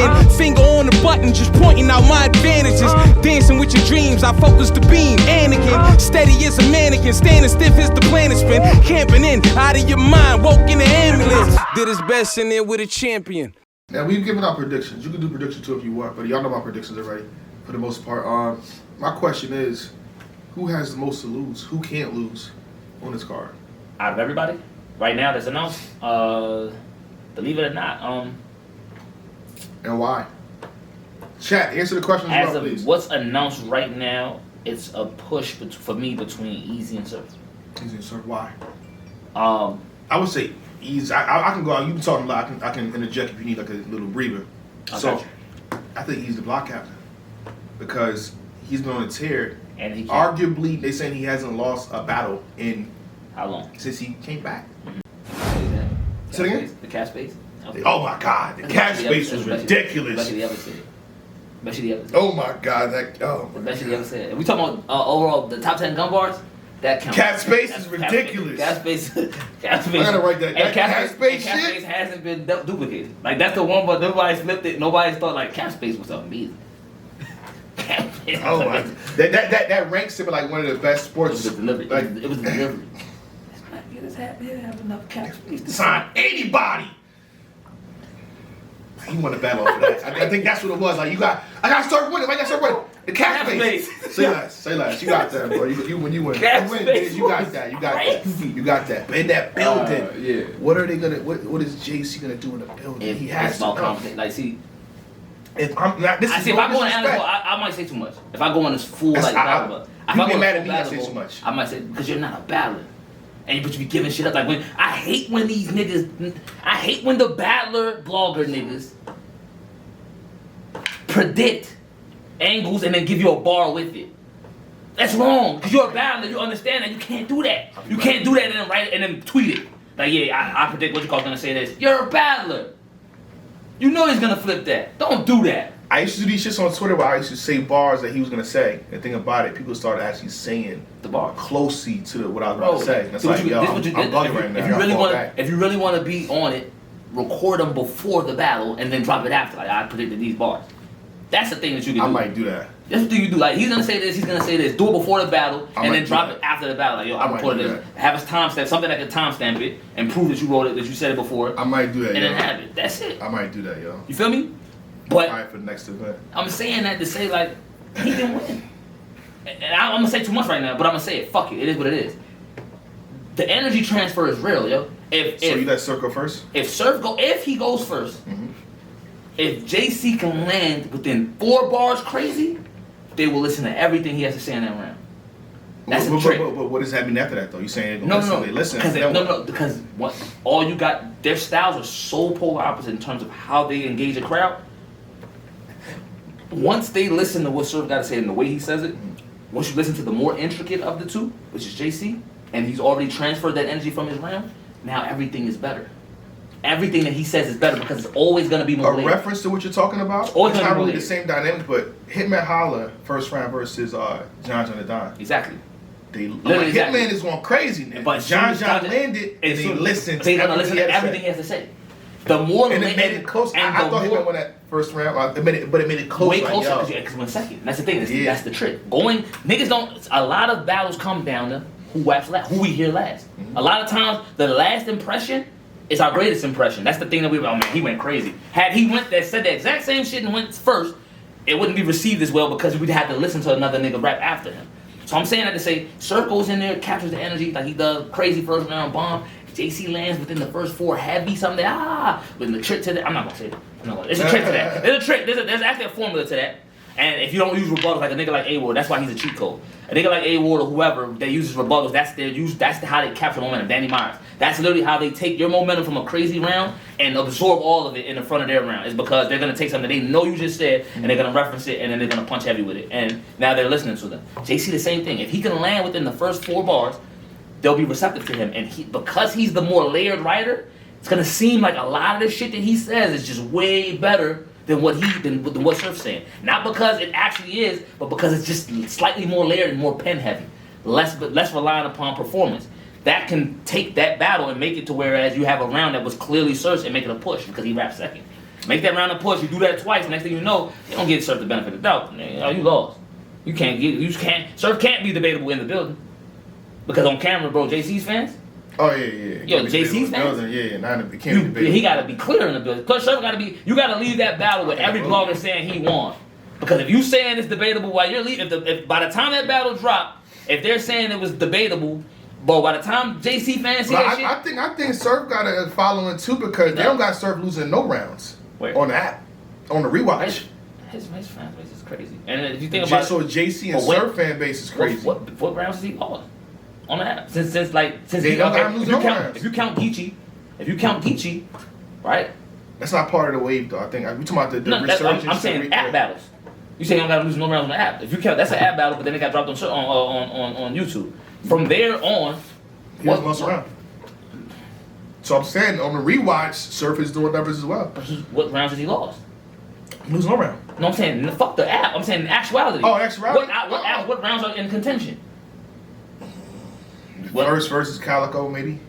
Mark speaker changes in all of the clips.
Speaker 1: panicking. Finger on the button, just pointing out my advantages. Dancing with your dreams, I focus the beam. Anakin, steady as a mannequin, standing stiff as the planet spin. Camping in, out of your mind, woke in the ambulance. Did his best in there with a champion.
Speaker 2: Now we've given out predictions. You can do predictions too if you want, but y'all know my predictions already for the most part. My question is, who has the most to lose? Who can't lose on this card?
Speaker 3: Out of everybody, right now that's announced, believe it or not,
Speaker 2: And why? Chat, answer the question as well, please.
Speaker 3: What's announced right now, it's a push for me between Easy and Surf.
Speaker 2: Easy and Surf, why?
Speaker 3: I
Speaker 2: would say Easy. I can go out. You've been talking a lot. I can interject if you need like a little breather. So, I think he's the block captain because he's been on a tear.
Speaker 3: And he
Speaker 2: arguably, they saying he hasn't lost a battle in
Speaker 3: how long?
Speaker 2: Since he came back.
Speaker 3: Say again? The cap space.
Speaker 2: Oh my God, the cap space was ridiculous.
Speaker 3: Best he ever said.
Speaker 2: Oh my God, that
Speaker 3: best he ever said. If we talking about overall the top 10 gun bars, that counts.
Speaker 2: Cap space is ridiculous.
Speaker 3: Cap space.
Speaker 2: I gotta write that. That cap space shit.
Speaker 3: Cap space hasn't been duplicated. Like that's the one, but nobody flipped it. Nobody thought like cap space was amazing.
Speaker 2: Oh my! That ranks him like one of the best sports.
Speaker 3: It was the delivery.
Speaker 2: Like,
Speaker 3: it was the delivery. This man didn't have enough cap space to
Speaker 2: sign anybody. He won the battle over that. I think that's what it was. Like I gotta start winning. I gotta start winning. The cap space. Say less. You got that, bro. When you win,
Speaker 3: cap space.
Speaker 2: You got that. You got that. You got that. But in that building,
Speaker 3: yeah.
Speaker 2: What are they gonna? What is JC gonna do in the building? He has to know.
Speaker 3: Like see.
Speaker 2: If I
Speaker 3: go on analytical, I might say too much. If I go on this full like battle, if I go
Speaker 2: mad at me, I say too much.
Speaker 3: I might say because you're not a battler, but you be giving shit up. Like when I hate when these niggas, I hate when the battler blogger niggas predict angles and then give you a bar with it. That's wrong. Cause you're a battler, you understand that you can't do that. You can't do that and then write it and then tweet it. Like I predict what you call gonna say this. You're a battler. You know he's gonna flip that. Don't do that.
Speaker 2: I used to do these shits on Twitter where I used to say bars that he was gonna say. And think about it, people started actually saying
Speaker 3: the bar
Speaker 2: closely to what I was about to say. That's like, yo, I'm bugging right now.
Speaker 3: If you really want to be on it, record them before the battle and then drop it after. Like I predicted these bars. That's the thing that you can do.
Speaker 2: I might do that.
Speaker 3: That's the thing you do. Like he's gonna say this, he's gonna say this. Do it before the battle and then drop it after the battle. Like yo, I recorded this. Have a timestamp, something that can timestamp it and prove that you wrote it, that you said it before.
Speaker 2: I might do that.
Speaker 3: And then have it. That's it.
Speaker 2: I might do that, yo.
Speaker 3: You feel me? But
Speaker 2: all right for the next event.
Speaker 3: I'm saying that to say like he can win. And I'm gonna say too much right now, but I'm gonna say it. Fuck it. It is what it is. The energy transfer is real, yo. If
Speaker 2: you let Surf go first?
Speaker 3: If he goes first. Mm-hmm. If JC can land within 4 bars crazy, they will listen to everything he has to say in that round. That's the trick.
Speaker 2: But what does that mean after that, though? You saying
Speaker 3: no,
Speaker 2: they listen?
Speaker 3: Because all you got, their styles are so polar opposite in terms of how they engage a crowd. Once they listen to what Surf got to say and the way he says it, once you listen to the more intricate of the two, which is JC, and he's already transferred that energy from his round, now everything is better. Everything that he says is better because it's always going to be more
Speaker 2: a reference to what you're talking about. It's not really the same dynamic, but Hitman Holla first round versus John the Don.
Speaker 3: Exactly.
Speaker 2: Hitman is going crazy, but John landed and they listened.
Speaker 3: They're going to listen to everything he has to say. The more
Speaker 2: and it made it close. I thought Hitman won that first round, but it made it close.
Speaker 3: Way closer because it went second. That's the thing. That's the trick. Niggas don't. A lot of battles come down to who raps last, who we hear last. Mm-hmm. A lot of times, the last impression. It's our greatest impression. That's the thing that he went crazy. Had he said the exact same shit and went first, it wouldn't be received as well because we'd have to listen to another nigga rap after him. So I'm saying that to say, Surf goes in there, captures the energy like he does, crazy first round bomb. JC lands within the first 4 heavy something. With the trick to that, I'm not gonna say that. There's a trick to that. There's a trick. There's actually a formula to that. And if you don't use rebuttals like a nigga like A-Ward, that's why he's a cheat code. A nigga like A-Ward or whoever that uses rebuttals, that's how they capture momentum. Danny Myers. That's literally how they take your momentum from a crazy round and absorb all of it in the front of their round. It's because they're gonna take something they know you just said and they're gonna reference it and then they're gonna punch heavy with it. And now they're listening to them. JC the same thing. If he can land within the first 4 bars, they'll be receptive to him. And because he's the more layered writer, it's gonna seem like a lot of the shit that he says is just way better than what Surf's saying. Not because it actually is, but because it's just slightly more layered and more pen heavy. Less reliant upon performance. That can take that battle and make it to whereas you have a round that was clearly Surf's and make it a push because he raps second. Make that round of push. You do that twice. Next thing you know, you don't get Surf the benefit of the doubt. You lost. You can't. Surf can't be debatable in the building because on camera, bro, JC's fans.
Speaker 2: Oh yeah.
Speaker 3: Yo, JC's fans.
Speaker 2: Yeah. Not it can't be debatable.
Speaker 3: He got to be clear in the building. Plus, Surf got to be. You got to leave that battle with every blogger saying he won. Because if you saying it's debatable while you're leaving, if by the time that battle dropped, if they're saying it was debatable. But by the time JC fans see that shit,
Speaker 2: I think Surf got a following too because they don't got Surf losing no rounds on the app, on the rewatch.
Speaker 3: His fan base is crazy. And if you think about
Speaker 2: so JC and Surf fan base is crazy.
Speaker 3: What rounds has he lost on the app since
Speaker 2: they
Speaker 3: he
Speaker 2: don't got losing
Speaker 3: if you count Geechee, right?
Speaker 2: That's not part of the wave though. I think we talking about the resurgence.
Speaker 3: I'm saying app battles. You say you don't got to lose no rounds on the app. If you count, that's an app battle, but then it got dropped on YouTube. From there on,
Speaker 2: he was lost around. So I'm saying on the rewatch, Surf is doing numbers as well.
Speaker 3: But what rounds has he lost?
Speaker 2: Losing no round.
Speaker 3: No, I'm saying fuck the app. I'm saying in actuality.
Speaker 2: Oh, actuality.
Speaker 3: What rounds are in contention?
Speaker 2: First versus Calico, maybe.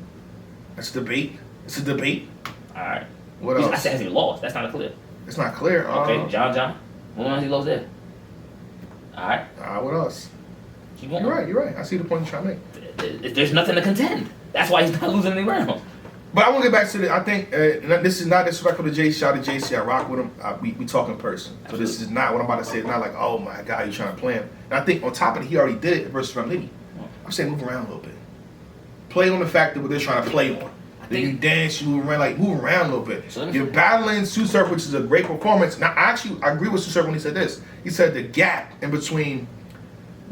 Speaker 2: That's a debate. It's a debate.
Speaker 3: All right.
Speaker 2: What else?
Speaker 3: I said has he lost? That's not clear.
Speaker 2: It's not clear.
Speaker 3: Okay, John. What rounds he lost there? All right.
Speaker 2: What else?
Speaker 3: You're
Speaker 2: right. I see the point you're trying to make.
Speaker 3: There's nothing to contend. That's why he's not losing any rounds.
Speaker 2: But I want to get back to I think this is not disrespectful to JC. Shout out to JC. I rock with him. We talk in person. So this is not what I'm about to say. It's not like, oh my God, you trying to play him. And I think on top of it, he already did it versus Rum Nitty. I'm saying move around a little bit. Play on the fact that what they're trying to play on. Then you dance, you move around, move around a little bit. So you're battling Tsu Surf, which is a great performance. Now, I agree with Tsu Surf when he said this. He said the gap in between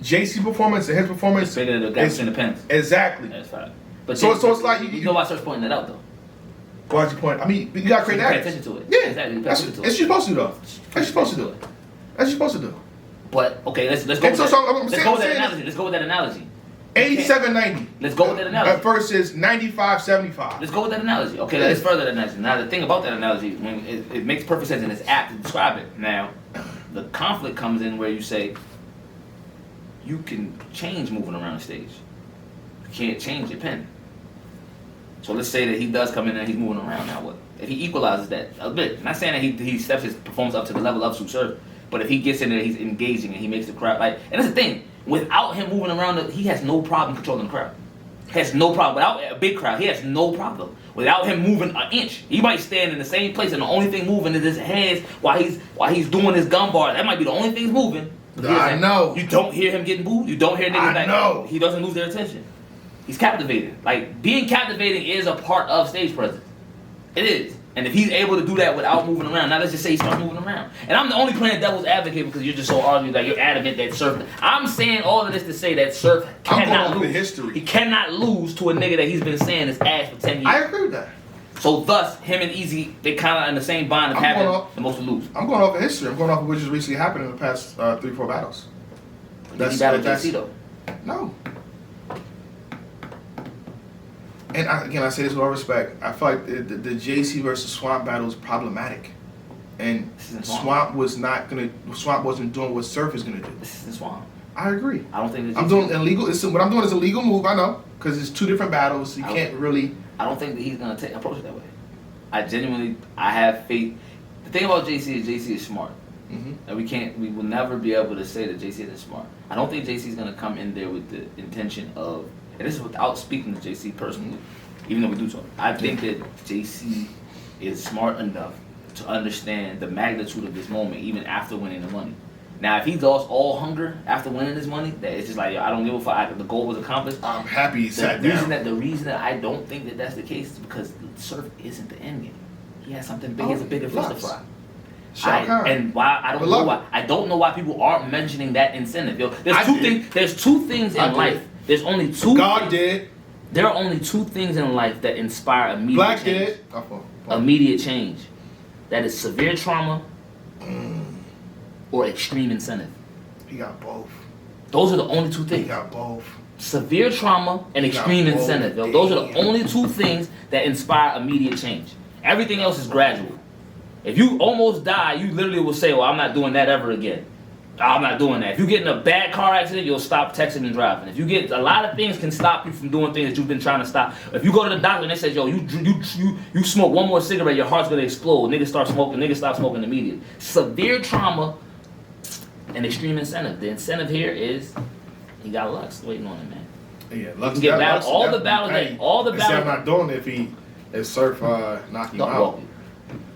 Speaker 2: JC performance and his performance
Speaker 3: is bigger than the gap between the pens.
Speaker 2: Exactly.
Speaker 3: That's fine. But
Speaker 2: so it's like you
Speaker 3: know why Surf's pointing that out though.
Speaker 2: Why'd you point? I mean, you gotta create that.
Speaker 3: Pay attention to it.
Speaker 2: Yeah,
Speaker 3: exactly.
Speaker 2: That's what you're supposed to do, though. That's what you're supposed to do. That's what you're supposed to do.
Speaker 3: But okay, let's go. Let's go with that analogy. Let's go with that analogy.
Speaker 2: 87-90.
Speaker 3: Let's go with that analogy.
Speaker 2: Versus 95-75.
Speaker 3: Let's go with that analogy. Okay, let's further that analogy. Now, the thing about that analogy, when it makes perfect sense and it's apt to describe it. Now, the conflict comes in where you say, you can change moving around the stage. You can't change your pen. So let's say that he does come in and he's moving around. Now what? If he equalizes that a bit, not saying that he steps his performance up to the level of Tsu Surf, but if he gets in there, he's engaging and he makes the crowd like. And that's the thing. Without him moving around, he has no problem controlling the crowd. Has no problem. Without a big crowd, he has no problem. Without him moving an inch, he might stand in the same place and the only thing moving is his hands while he's doing his gun bar. That might be the only thing moving.
Speaker 2: I know.
Speaker 3: You don't hear him getting booed. You don't hear niggas
Speaker 2: I know.
Speaker 3: He doesn't lose their attention. He's captivating. Like, being captivating is a part of stage presence. It is. And if he's able to do that without moving around, now let's just say he starts moving around. And I'm the only playing devil's advocate because you're just so arguing that you're adamant that Surf. I'm saying all of this to say that Surf cannot lose.
Speaker 2: The history.
Speaker 3: He cannot lose to a nigga that he's been saying his ass for 10 years.
Speaker 2: I agree with that.
Speaker 3: So thus, him and Easy, they kind of in the same bond of having the most to lose.
Speaker 2: I'm going off of history. I'm going off of what just recently happened in the past 3-4 battles.
Speaker 3: Did he battle JC though?
Speaker 2: No. And I say this with all respect. I feel like the JC versus Swamp battle is problematic, and Swamp wasn't doing what Surf is gonna do.
Speaker 3: This is Swamp.
Speaker 2: I agree.
Speaker 3: I don't think
Speaker 2: I'm doing illegal. What I'm doing is a legal move. I know because it's two different battles. So you can't really.
Speaker 3: I don't think that he's gonna approach it that way. I have faith. The thing about JC is smart. Mm-hmm. And we will never be able to say that JC isn't smart. I don't think JC is gonna come in there with the intention of. And this is without speaking to JC personally, even though we do talk. I think that JC is smart enough to understand the magnitude of this moment, even after winning the money. Now, if he lost all hunger after winning this money, that it's just like, I don't give a fuck. The goal was accomplished.
Speaker 2: I'm happy he sat down.
Speaker 3: The reason that I don't think that that's the case is because Surf isn't the end game. He has something big. He has a bigger fish to fry. And why I don't know why people aren't mentioning that incentive. Yo, there's two things in life. There's only two.
Speaker 2: God did.
Speaker 3: There are only two things in life that inspire immediate change. Immediate change. That is severe trauma or extreme incentive.
Speaker 2: He got both.
Speaker 3: Those are the only two things.
Speaker 2: He got both.
Speaker 3: Severe trauma and extreme incentive. Yo, those are the only two things that inspire immediate change. Everything else is gradual. If you almost die, you literally will say, well, I'm not doing that ever again. I'm not doing that. If you get in a bad car accident, you'll stop texting and driving. If you get a lot of things can stop you from doing things that you've been trying to stop. If you go to the doctor and they say, yo, you smoke one more cigarette, your heart's gonna explode. Niggas start smoking. Niggas stop smoking immediately. Severe trauma and extreme incentive. The incentive here is he got Lux waiting on him, man.
Speaker 4: Yeah, Lux
Speaker 3: Get
Speaker 4: got
Speaker 3: battle,
Speaker 4: Lux
Speaker 3: all the
Speaker 4: definitely
Speaker 3: battles,
Speaker 4: paid.
Speaker 3: all the
Speaker 4: They say I'm
Speaker 3: battles.
Speaker 4: not doing it if Surf knock him
Speaker 3: No,
Speaker 4: out.
Speaker 3: well,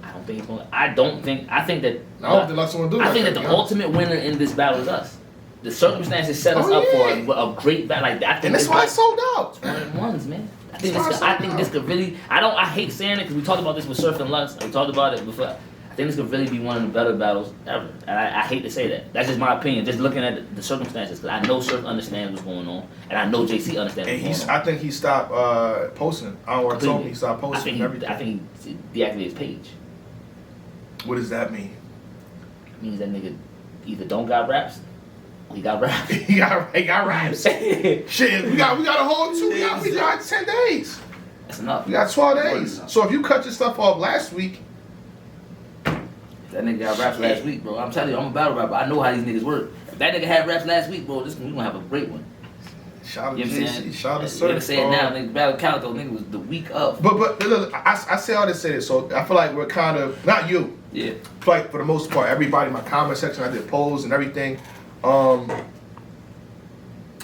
Speaker 3: I don't think he's gonna. I think that.
Speaker 4: I don't think Lux want to do that.
Speaker 3: I think that
Speaker 4: to
Speaker 3: the
Speaker 4: be honest.
Speaker 3: ultimate winner in this battle is us. The circumstances set us
Speaker 4: Oh,
Speaker 3: up
Speaker 4: yeah.
Speaker 3: for a great battle. Like I think
Speaker 2: And that's
Speaker 3: it's
Speaker 2: why
Speaker 3: like
Speaker 2: it's sold out.
Speaker 3: one of the ones, man. I think
Speaker 2: That's why
Speaker 3: this.
Speaker 2: I
Speaker 3: I think
Speaker 2: said
Speaker 3: this could really. I hate saying it because we talked about this with Surf and Lux. We talked about it before. I think this could really be one of the better battles ever. And I hate to say that. That's just my opinion. Just looking at the circumstances, because I know Surf understands what's going on, and I know JC understands
Speaker 2: And
Speaker 3: what's going on.
Speaker 2: I think he stopped posting. I don't want to tell me he stopped posting and everything.
Speaker 3: I think he deactivated his page.
Speaker 2: What does that mean?
Speaker 3: Means that nigga either don't got raps, or he got raps.
Speaker 2: he got raps. Shit, we got a whole we got 10 days.
Speaker 3: That's enough.
Speaker 2: We got 12 days. So if you cut your stuff off last week,
Speaker 3: That nigga got raps last week, bro. I'm telling you, I'm a battle rapper. I know how these niggas work. If that nigga had raps last week, bro, we gonna have a great one.
Speaker 2: shout out
Speaker 3: You
Speaker 2: to
Speaker 3: know what I'm
Speaker 2: JC,
Speaker 3: saying?
Speaker 2: shout out to
Speaker 3: You
Speaker 2: Surf.
Speaker 3: gotta say it now, nigga. Battle Calico, nigga, was the week of.
Speaker 2: But look, I say all this, say this. So I feel like we're kind of not you.
Speaker 3: Yeah.
Speaker 2: Like for the most part, everybody in my comment section, I did polls and everything.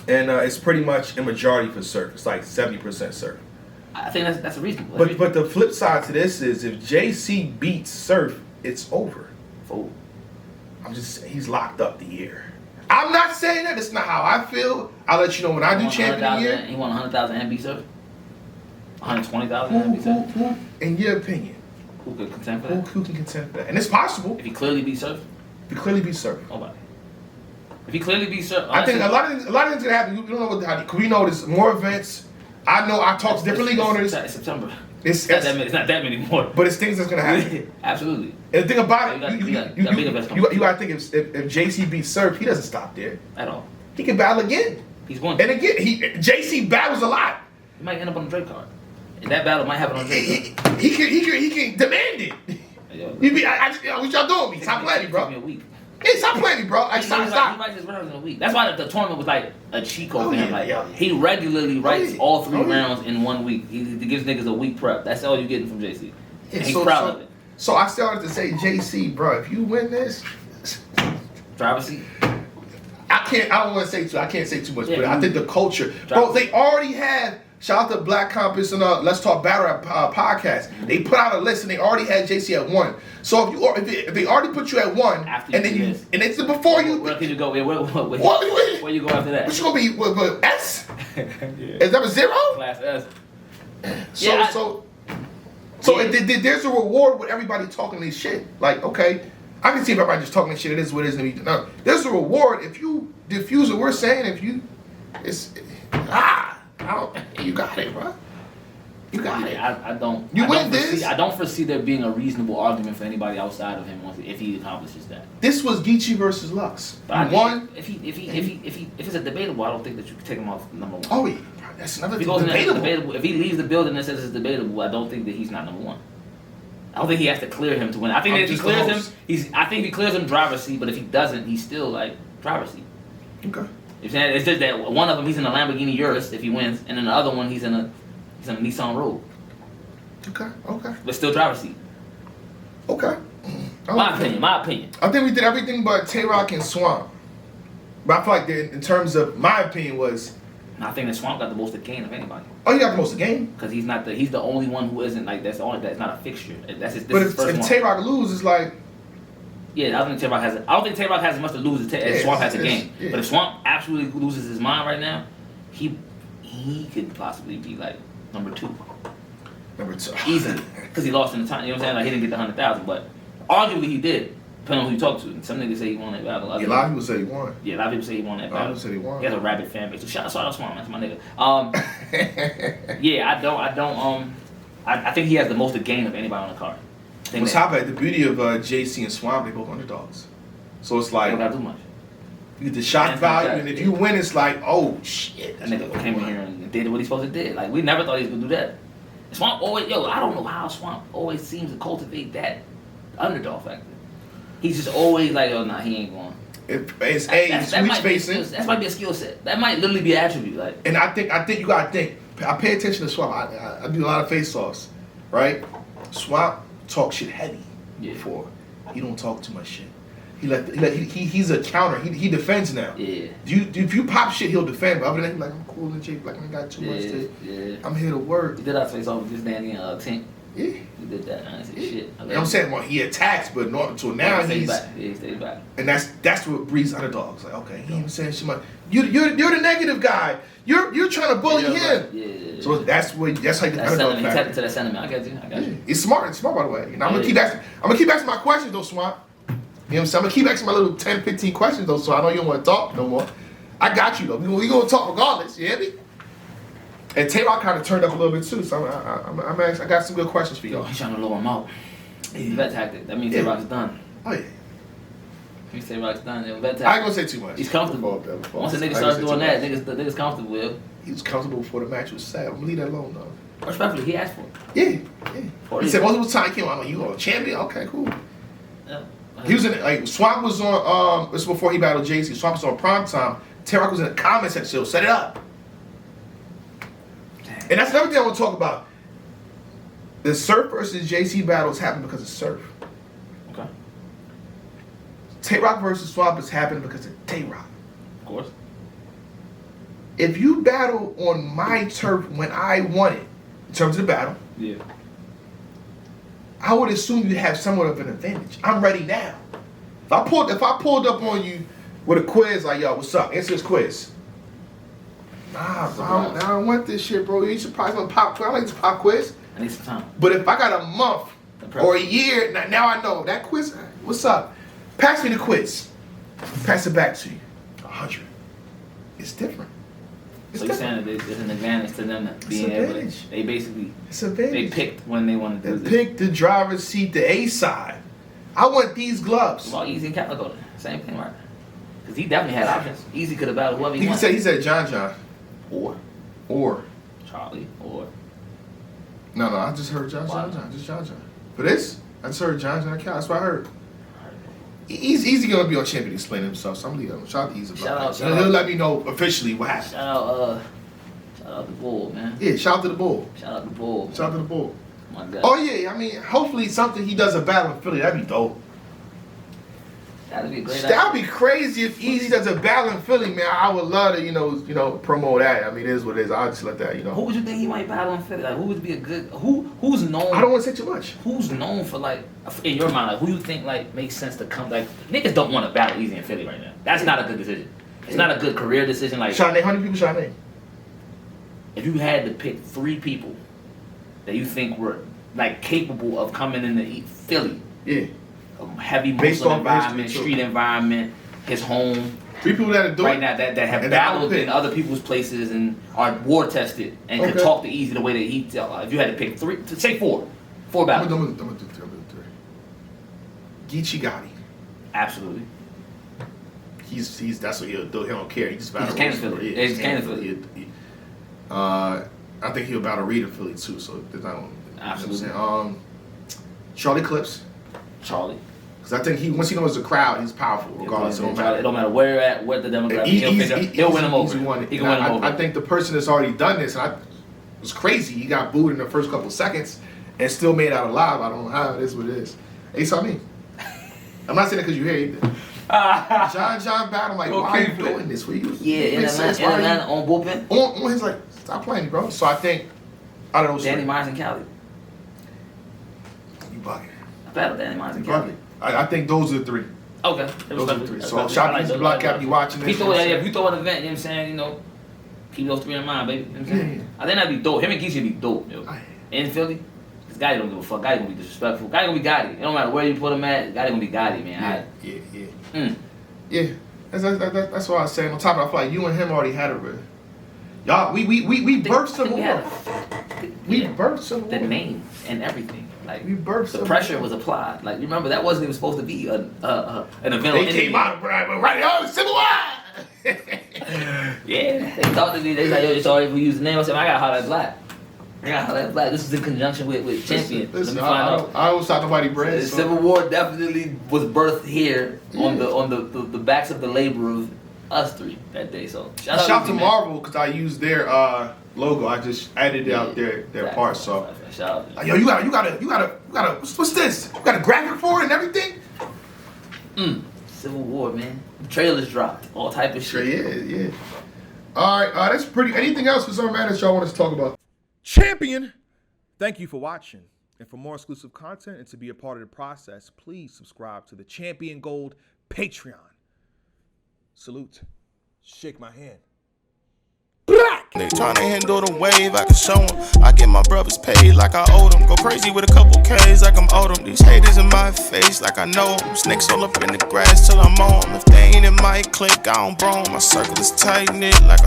Speaker 2: And it's pretty much a majority for Surf. It's like 70% Surf.
Speaker 3: I think that's reasonable.
Speaker 2: But the flip side to this is if JC beats Surf, it's over.
Speaker 3: Fool.
Speaker 2: He's locked up the year. I'm not saying that. It's not how I feel. I'll let you know when I do champion of the year.
Speaker 3: He won 100,000 MB serve. 120,000 MB serve.
Speaker 2: Who, in your opinion,
Speaker 3: Who could contend for
Speaker 2: who
Speaker 3: that?
Speaker 2: can contend for that? And it's possible.
Speaker 3: If he clearly beat Surf,
Speaker 2: If he clearly beats Surf.
Speaker 3: nobody. If he clearly beat Surf,
Speaker 2: I think a lot of things gonna happen. You don't know what how we know there's more events. I know I talked to different league owners.
Speaker 3: It's September.
Speaker 2: It's
Speaker 3: It's not that many more.
Speaker 2: but it's things that's gonna happen.
Speaker 3: Absolutely.
Speaker 2: And the thing about
Speaker 3: You
Speaker 2: it,
Speaker 3: got
Speaker 2: you
Speaker 3: bigger events coming.
Speaker 2: gotta think if JC beats Surf, he doesn't stop there.
Speaker 3: At all.
Speaker 2: He can battle again.
Speaker 3: He's going
Speaker 2: And
Speaker 3: to.
Speaker 2: again, JC battles a lot.
Speaker 3: He might end up on the Drake card. And that battle might happen on the Drake card.
Speaker 2: He can demand it.
Speaker 3: Yo,
Speaker 2: You be, what y'all doing with me? Stop playing me, bro.
Speaker 3: Take me a week.
Speaker 2: Hey, stop playing me, bro. I
Speaker 3: He
Speaker 2: stop.
Speaker 3: writes his rounds in a week. That's why the tournament was like a cheat code
Speaker 2: Oh,
Speaker 3: for him.
Speaker 2: yeah,
Speaker 3: Like
Speaker 2: yeah.
Speaker 3: he regularly writes
Speaker 2: yeah.
Speaker 3: all three
Speaker 2: Oh, yeah.
Speaker 3: rounds in 1 week. He gives niggas a week prep. That's all you're getting from JC.
Speaker 2: Yeah,
Speaker 3: And he's proud of it.
Speaker 2: So I started to say, JC, bro, if you win this,
Speaker 3: Driver's seat.
Speaker 2: I don't want to say too. I can't say too much,
Speaker 3: Yeah,
Speaker 2: but I think the culture, bro. They already have. Shout out to Black Compass and Let's Talk Battle Rap podcast. They put out a list and they already had JC at 1. So if they already put you at 1,
Speaker 3: After you
Speaker 2: and then
Speaker 3: do
Speaker 2: you
Speaker 3: this.
Speaker 2: and it's before you.
Speaker 3: Where could you go? Where
Speaker 2: What
Speaker 3: you go after that?
Speaker 2: you gonna be? What, S?
Speaker 3: Yeah.
Speaker 2: Is that a 0?
Speaker 3: Class S.
Speaker 2: So
Speaker 3: Yeah,
Speaker 2: there's a reward with everybody talking this shit. Like, okay, I can see if everybody just talking this shit. It is what it is. No, there's a reward if you diffuse what we're saying. If you, you got it, bro. You got it.
Speaker 3: I don't.
Speaker 2: You
Speaker 3: I
Speaker 2: win
Speaker 3: don't
Speaker 2: this?
Speaker 3: foresee, I don't foresee there being a reasonable argument for anybody outside of him if he accomplishes that.
Speaker 2: This was Geechee versus Lux.
Speaker 3: But I
Speaker 2: You won.
Speaker 3: If it's a debatable, I don't think that you can take him off number 1.
Speaker 2: Oh yeah, bro, that's another
Speaker 3: If he
Speaker 2: thing.
Speaker 3: goes in there as
Speaker 2: Debatable.
Speaker 3: debatable, if he leaves the building and says it's debatable, I don't think that he's not number 1. I don't think he has to clear him to win. I think
Speaker 2: I'm
Speaker 3: that if he
Speaker 2: just the
Speaker 3: clears him,
Speaker 2: host.
Speaker 3: I think if he clears him driver's seat, but if he doesn't, he's still like driver's seat.
Speaker 2: Okay.
Speaker 3: You're saying it's just that one of them he's in a Lamborghini Urus if he wins, and then the other one he's in a Nissan Rogue,
Speaker 2: Okay.
Speaker 3: but still driver's seat.
Speaker 2: Okay.
Speaker 3: My opinion.
Speaker 2: I think we did everything but Tay Rock and Swamp. But I feel like in terms of my opinion was,
Speaker 3: And I think that Swamp got the most to gain of anybody
Speaker 2: oh, you got the most of the game.
Speaker 3: because he's the only one who isn't like that's not a fixture. That's his. This
Speaker 2: But
Speaker 3: is his first
Speaker 2: if
Speaker 3: one.
Speaker 2: Tay Rock loses, like,
Speaker 3: Yeah, I don't think Tay Rock has. I don't think Tay Rock has as much to lose as
Speaker 2: Yeah,
Speaker 3: Swamp has a
Speaker 2: it's-
Speaker 3: game.
Speaker 2: yeah.
Speaker 3: But if Swamp absolutely loses his mind right now, he could possibly be like number 2
Speaker 2: number 2.
Speaker 3: easily because he lost in the time. You know what I'm saying? Like he didn't get the 100,000, but arguably he did. Depending on who you talk to. Some niggas say he won that battle.
Speaker 2: Yeah, a lot of people say he won.
Speaker 3: Yeah, a lot of people say he won that
Speaker 2: A lot of
Speaker 3: battle.
Speaker 2: people say he won.
Speaker 3: He has a rabid fan base. So shout out Swamp, that's my nigga. Yeah, I think he has the most to gain of anybody on the card. I think
Speaker 2: What's
Speaker 3: that-
Speaker 2: happening? The beauty of JC and Swamp, they both underdogs. So it's
Speaker 3: They
Speaker 2: like
Speaker 3: don't gotta do much.
Speaker 2: you get the shock
Speaker 3: That's
Speaker 2: value,
Speaker 3: not
Speaker 2: and if
Speaker 3: that.
Speaker 2: you win, it's like, oh shit.
Speaker 3: That nigga came in here and did what he's supposed to do. Like we never thought he was gonna do that. Swamp always, I don't know how Swamp always seems to cultivate that underdog factor. He's just always like, oh nah, he ain't going.
Speaker 2: It's
Speaker 3: That
Speaker 2: sweet
Speaker 3: might be a skill
Speaker 2: spacing.
Speaker 3: set. That might be a skill set. That might literally be an attribute. Like,
Speaker 2: And I think you gotta think. I pay attention to Swamp. I do a lot of face-offs, right? Swamp talk shit heavy.
Speaker 3: Yeah.
Speaker 2: Before he don't talk too much shit. He's a counter. He defends now.
Speaker 3: yeah.
Speaker 2: If you pop shit, he'll defend. But other than that, he's like, I'm cool and Jake. Like I got too much to.
Speaker 3: Yeah.
Speaker 2: I'm here to work.
Speaker 3: He did our face off with this Danny Tink.
Speaker 2: Yeah.
Speaker 3: He did that. I said, shit.
Speaker 2: You know what I'm saying? Well, he attacks, but not until now
Speaker 3: he stayed
Speaker 2: he's.
Speaker 3: back. Yeah, he stayed back.
Speaker 2: And that's what breeds underdogs. Like, okay, he ain't saying shit much. You're the negative guy. You're trying to bully him.
Speaker 3: Right. Yeah.
Speaker 2: So that's how you get the
Speaker 3: That
Speaker 2: underdog
Speaker 3: sentiment. He tapped
Speaker 2: factor.
Speaker 3: into that sentiment. I got you.
Speaker 2: Yeah. It's smart. It's smart, by the way. You know, I'm
Speaker 3: Yeah.
Speaker 2: gonna keep asking my questions though, Swamp. You know what I'm saying? I'm gonna keep asking my little 10, 15 questions though, so I know you don't want to talk no more. I got you though. We gonna talk regardless. You hear me? And Tay-Rock kind of turned up a little bit too, so I got some good questions for
Speaker 3: Yo,
Speaker 2: y'all.
Speaker 3: he's trying to lower him out. Vet tactic. That means
Speaker 2: Yeah.
Speaker 3: Tay-Rock's done.
Speaker 2: Oh yeah.
Speaker 3: That means Tay-Rock's done. Yo, vet
Speaker 2: I ain't
Speaker 3: tactic.
Speaker 2: gonna say too much.
Speaker 3: He's comfortable. Once the nigga starts doing that, niggas comfortable. Yo.
Speaker 2: He was comfortable before the match was set. I'm gonna leave that alone though.
Speaker 3: Respectfully, he asked for it.
Speaker 2: Yeah. He said multiple times he came on. I'm like, you a champion? Okay, cool.
Speaker 3: Yeah.
Speaker 2: He was in like Swamp was on this was before he battled JC. Swamp was on prime time. Tay-Rock was in the comment section, so set it up.
Speaker 3: Damn.
Speaker 2: And that's another thing I want to talk about. The Surf versus JC battles happen because of Surf.
Speaker 3: Okay.
Speaker 2: Tay-Rock versus Swamp is happening because of Tay-Rock.
Speaker 3: Of course.
Speaker 2: If you battle on my turf when I won it, in terms of the battle,
Speaker 3: Yeah.
Speaker 2: I would assume you have somewhat of an advantage. I'm ready now. If I pulled up on you with a quiz like, yo, what's up? Answer this quiz. Nah, bro, I don't want this shit, bro. You should probably want pop quiz. I like this pop quiz.
Speaker 3: I need some time.
Speaker 2: But if I got a month or a year, now I know that quiz. What's up? Pass me the quiz. Pass it back to you. 100. It's different. It's
Speaker 3: So you're
Speaker 2: different.
Speaker 3: saying that it's an advantage to them that being
Speaker 2: an
Speaker 3: able to,
Speaker 2: advantage.
Speaker 3: they basically,
Speaker 2: It's a advantage.
Speaker 3: they picked when they wanted to do
Speaker 2: They
Speaker 3: this.
Speaker 2: picked the driver's seat, the A side. I want these gloves.
Speaker 3: Well, Easy and Calico, then. Same thing, right? Because he definitely had options. Easy could have battled whoever he
Speaker 2: He
Speaker 3: wanted.
Speaker 2: said John.
Speaker 3: Or
Speaker 2: Or
Speaker 3: Charlie, or
Speaker 2: no, I just heard John. Just John. For this, I just heard John. That's what I heard. Easy gonna be on champion explaining himself, so I'm gonna leave him. Shout out to Easy.
Speaker 3: Shout
Speaker 2: He'll
Speaker 3: out.
Speaker 2: let me know officially what happened.
Speaker 3: shout out the Bull, man.
Speaker 2: Yeah, shout out to the Bull.
Speaker 3: Shout out the Bull.
Speaker 2: Shout out to the Bull.
Speaker 3: My God.
Speaker 2: Oh yeah, I mean, hopefully something he does a battle in Philly. That'd be dope.
Speaker 3: That'd be a great.
Speaker 2: That'd be crazy if Easy does a battle in Philly, man. I would love to, you know, promote that. I mean, it is what it is. I'll just let that,
Speaker 3: Who would you think he might battle in Philly? Like, who would be a good? Who's known?
Speaker 2: I don't want to say too much.
Speaker 3: Who's known for like in your mind? Like, who you think like makes sense to come? Like, niggas don't want to battle Easy in Philly right now. That's not a good decision. It's not a good career decision. Like,
Speaker 2: Should I name 100 people? Should I name?
Speaker 3: if you had to pick 3 people that you think were like capable of coming into Philly,
Speaker 2: Yeah.
Speaker 3: a heavy
Speaker 2: Based
Speaker 3: Muslim
Speaker 2: off
Speaker 3: environment,
Speaker 2: history, too.
Speaker 3: street environment, his home,
Speaker 2: 3 people that do
Speaker 3: right
Speaker 2: it.
Speaker 3: now that have
Speaker 2: And
Speaker 3: battled
Speaker 2: then
Speaker 3: in other people's places and are war tested and can
Speaker 2: Okay.
Speaker 3: talk to Easy the way that he. If you had to pick 3, say 4
Speaker 2: I'm
Speaker 3: battles,
Speaker 2: gonna do 3. Geechee Gotti.
Speaker 3: absolutely.
Speaker 2: He's that's what he'll do. He don't care. He just battle.
Speaker 3: He's Philly. Yeah, he's Cannon Philly.
Speaker 2: I think he'll battle Reed in Philly too. So there's not.
Speaker 3: Absolutely.
Speaker 2: You know what I'm saying? Charlie Clips.
Speaker 3: Charlie.
Speaker 2: Because I think once he knows the crowd, he's powerful regardless.
Speaker 3: It don't matter where you're at, what the demographic. He'll win him over.
Speaker 2: He won it.
Speaker 3: He can win him over.
Speaker 2: I think the person that's already done this, and it was crazy. He got booed in the first couple seconds and still made out alive. I don't know how. It is what it is. Ace on me. I'm not saying it because you're here either. John battle. I'm like,
Speaker 3: Go
Speaker 2: why are you
Speaker 3: keep it.
Speaker 2: doing this? What you?
Speaker 3: Yeah, in
Speaker 2: makes sense. Why are you-
Speaker 3: Atlanta on bullpen.
Speaker 2: on his like, stop playing, bro. So I think out of those
Speaker 3: Danny
Speaker 2: three,
Speaker 3: Myers and Cali.
Speaker 2: you bugging.
Speaker 3: I battled Danny Myers
Speaker 2: You
Speaker 3: and Cali.
Speaker 2: bugging. I think those are the 3.
Speaker 3: Okay.
Speaker 2: Those are the 3. So shout out to the Block Cap. You watching
Speaker 3: If
Speaker 2: this?
Speaker 3: you throw if you throw an event, you know what I'm saying, you know, keep those 3 in mind, baby. You know what I'm saying?
Speaker 2: Yeah.
Speaker 3: I think that'd be dope. Him and Geechee would be dope, yo. In Philly, this guy don't give a fuck. Guy gonna be disrespectful. Guy gonna be Gotti. It don't matter where you put him at. Guy gonna be Gotti, man.
Speaker 2: Yeah. That's what I was saying. On top of it, I feel like you and him already had a real. Y'all, we birthed Civil War. We birthed Civil
Speaker 3: The
Speaker 2: War.
Speaker 3: name and everything. Like
Speaker 2: We birthed
Speaker 3: the
Speaker 2: Civil
Speaker 3: pressure
Speaker 2: War.
Speaker 3: was applied. Like you remember that wasn't even supposed to be an event.
Speaker 2: They
Speaker 3: on
Speaker 2: came
Speaker 3: NBA.
Speaker 2: out right. Oh, Civil War.
Speaker 3: Yeah, they thought that they like, yo, it's already we use the name. I said, I got hot as black. Yeah, Black Black. This is in conjunction with Champion.
Speaker 4: Listen,
Speaker 3: Let me find out.
Speaker 4: I don't stop nobody
Speaker 3: The
Speaker 4: bread. So.
Speaker 3: Civil War definitely was birthed here on the backs of the labor of us three that day. So
Speaker 2: Shout to
Speaker 3: man.
Speaker 2: Marvel because I used their logo. I just added out their parts. So
Speaker 3: Shout out.
Speaker 2: like, yo, you gotta. What's this? You got a graphic for it and everything?
Speaker 3: Civil War, man. Trailers dropped. All type of
Speaker 2: Sure,
Speaker 3: shit.
Speaker 2: yeah. All right, that's pretty. Anything else for Summer Madness y'all want us to talk about?
Speaker 5: Champion. Thank you for watching. And for more exclusive content and to be a part of the process, please subscribe to the Champion Gold Patreon. Salute. Shake my hand.
Speaker 6: They tryna handle the wave, I can show 'em. I get my brothers paid like I owe them. Go crazy with a couple K's like I'm owed 'em. These haters in my face like I know 'em. Snakes all up in the grass till I'm on 'em. If they ain't in my clique, I don't bro 'em. My circle is tight knit like a